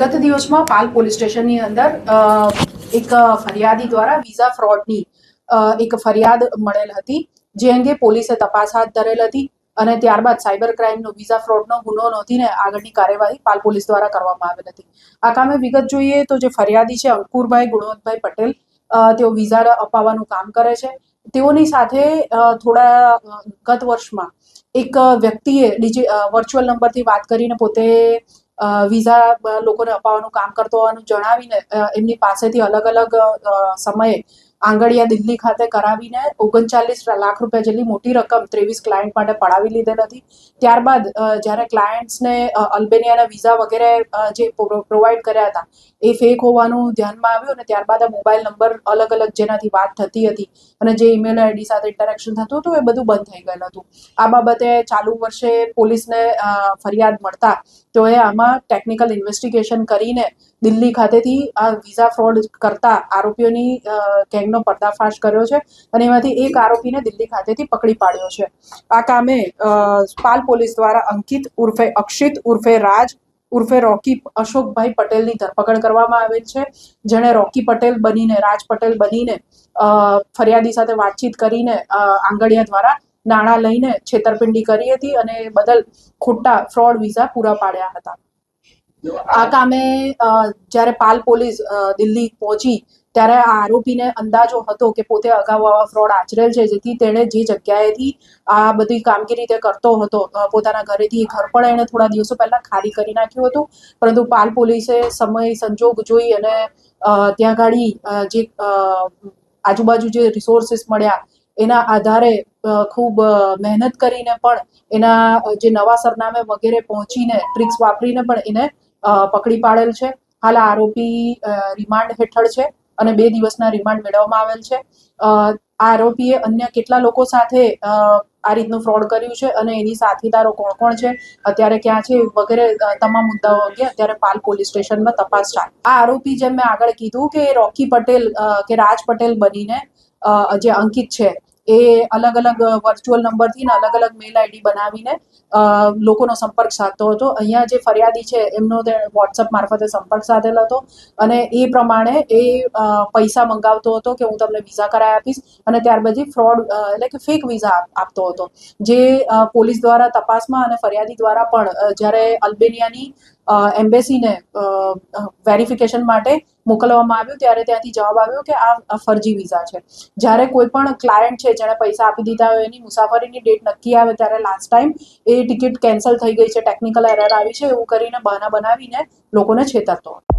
ગત દિવસમાં પાલ પોલીસ સ્ટેશનની અંદર એક ફરિયાદી દ્વારા વિઝા ફ્રોડની એક ફરિયાદ મળેલ હતી, જે અંગે પોલીસે તપાસ હાથ ધરેલ હતી અને ત્યારબાદ સાયબર ક્રાઇમનો વિઝા ફ્રોડનો ગુનો નોંધીને આગળની કાર્યવાહી પાલ પોલીસ દ્વારા કરવામાં આવેલ હતી। આ કામે વિગત જોઈએ તો જે ફરિયાદી છે અંકુરભાઈ ગુણવંતભાઈ પટેલ, તેઓ વિઝા અપાવવાનું કામ કરે છે। તેઓની સાથે થોડા ગત વર્ષમાં એક વ્યક્તિએ વર્ચ્યુઅલ નંબરથી વાત કરીને પોતે વિઝા લોકોને અપાવવાનું કામ કરતો હોવાનું જણાવીને એમની પાસેથી અલગ અલગ સમયે આંગડિયા દિલ્હી ખાતે કરાવીને 39 લાખ રૂપિયા જેટલી મોટી રકમ 23 ક્લાયન્ટ માટે પડાવી લીધેલ હતી। ત્યારબાદ જ્યારે ક્લાયન્ટ્સને અલ્બેનિયાના વિઝા વગેરે જે પ્રોવાઈડ કર્યા હતા એ ફેક હોવાનું ધ્યાનમાં આવ્યું અને ત્યારબાદ આ મોબાઈલ નંબર અલગ અલગ જેનાથી વાત થતી હતી અને જે ઈમેલ આઈડી સાથે ઇન્ટરેક્શન થતું હતું એ બધું બંધ થઈ ગયેલું હતું। આ બાબતે ચાલુ વર્ષે પોલીસને ફરિયાદ મળતા તેઓએ આમાં ટેકનિકલ ઇન્વેસ્ટિગેશન કરીને દિલ્હી ખાતેથી આ વિઝા ફ્રોડ કરતા આરોપીઓની ગેંગનો પર્દાફાશ કર્યો છે અને એમાંથી એક આરોપીને દિલ્હી ખાતેથી પકડી પાડ્યો છે। આ કામે પાલ પોલીસ દ્વારા અંકિત ઉર્ફે અક્ષિત ઉર્ફે રાજ ઉર્ફે રોકી અશોકભાઈ પટેલની ધરપકડ કરવામાં આવેલ છે, જેણે રોકી પટેલ બનીને રાજ પટેલ બનીને ફરિયાદી સાથે વાતચીત કરીને આંગડિયા દ્વારા નાણાં લઈને છેતરપિંડી કરી હતી અને બદલ ખોટા ફ્રોડ વિઝા પૂરા પાડ્યા હતા। આ કામે જ્યારે પાલ પોલીસ દિલ્હી પહોંચી ત્યારે આ આરોપીને અંદાજો હતો કે પોતે અગાઉ આવા ફ્રોડ આચરેલ છે, જેથી તેણે જે જગ્યાએથી આ બધી કામગીરી તે કરતો હતો પોતાના ઘરેથી ઘર પણ એણે થોડા દિવસો પહેલા ખાલી કરી નાખ્યું હતું, પરંતુ પાલ પોલીસે સમય સંજોગ જોઈ અને ત્યાં ગાડી જે આજુબાજુ જે રિસોર્સિસ મળ્યા એના આધારે ખૂબ મહેનત કરીને પણ એના જે નવા સરનામે વગેરે પહોંચીને ટ્રિક્સ વાપરીને પણ એને પકડી પાડેલ છે। હાલ આરોપી રિમાન્ડ હેઠળ છે અને 2 દિવસના રિમાન્ડ મેળવવામાં આવેલ છે। આ આરોપીએ અન્ય કેટલા લોકો સાથે આ રીતનું ફ્રોડ કર્યું છે અને એની સાથીદારો કોણ કોણ છે, અત્યારે ક્યાં છે વગેરે તમામ મુદ્દાઓ અંગે અત્યારે પાલ પોલીસ સ્ટેશનમાં તપાસ ચાલે। આ આરોપી જેમ મેં આગળ કીધું કે રોકી પટેલ કે રાજ પટેલ બનીને જે અંકિત છે એ અલગ અલગ વર્ચ્યુઅલ નંબરથી અલગ અલગ મેલ આઈડી બનાવીને લોકોનો સંપર્ક સાધતો હતો। અહીંયા જે ફરિયાદી છે એમનો તે વોટ્સઅપ મારફતે સંપર્ક સાધેલો હતો અને એ પ્રમાણે એ પૈસા મંગાવતો હતો કે હું તમને વિઝા કરાવી આપીશ અને ત્યાર પછી ફ્રોડ એટલે કે ફેક વિઝા આપતો હતો, જે પોલીસ દ્વારા તપાસમાં અને ફરિયાદી દ્વારા પણ જ્યારે અલ્બેનિયાની એમ્બેસીને વેરિફિકેશન માટે મોકલવામાં આવ્યું ત્યારે ત્યાંથી જવાબ આવ્યો કે આ ફરજી વિઝા છે। જ્યારે કોઈ પણ ક્લાયન્ટ છે જેણે પૈસા આપી દીધા હોય એની મુસાફરીની ડેટ નક્કી આવે ત્યારે લાસ્ટ ટાઈમ એ ટિકિટ કેન્સલ થઈ ગઈ છે, ટેકનિકલ એરર આવી છે એવું કરીને બહાના બનાવીને લોકોને છેતરતો હતો।